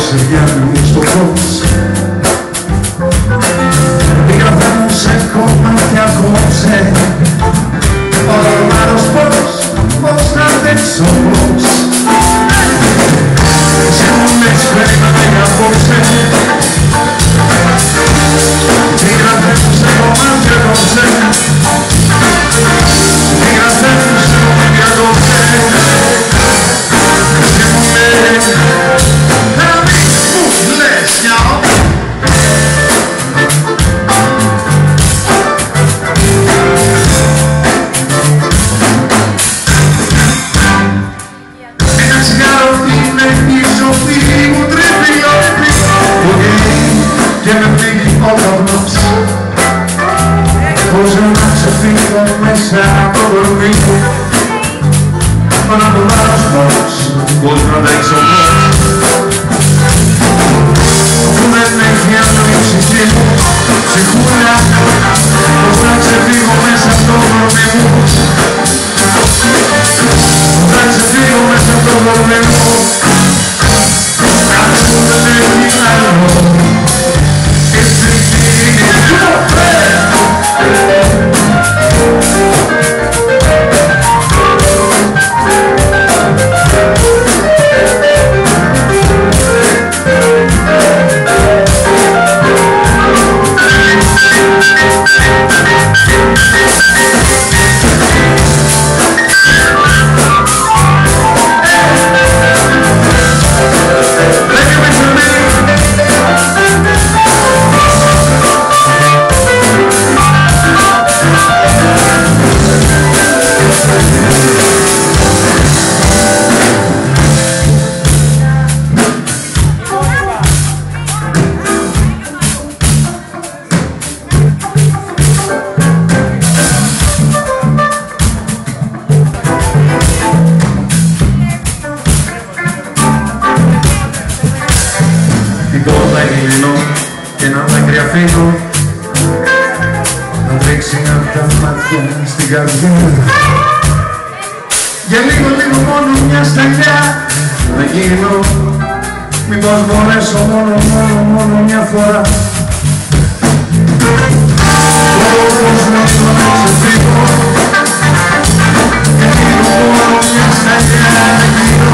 σε πιάνει μου στο φως. Η καρδιά μου σε κομμάτια κόψε. Ορμάρος πώς να αντέξω πώς. Σε μου λες πρέπει να με απόψε. Η καρδιά μου σε κομμάτια κόψε. Η καρδιά μου σε κομμάτια κόψε. Σε μου λες να μην μου λες y'all. Και με φύγει ο καπνός. Πώς να ξεφύγω μέσα από το κορμί μου. Μα να το βάρος πώς να αντέξω πώς. Που δεν έχει ανόηση μου ψυχούλα. Πώς να ξεφύγω μέσα από το κορμί μου. Πώς να ξεφύγω μέσα από το κορμί μου. Κάτι που δεν έχει άλλο. Την πόρτα κλείνω και να δάκρυ αφήνω να τρέξει απ' τα μάτια στην καρδιά. Για λίγο μόνο μια σταγιά να γίνω. Μήπως μπορέσω μόνο μια φορά. Πώς να ξεφύγω. Για λίγο μόνο μια σταγιά να γίνω.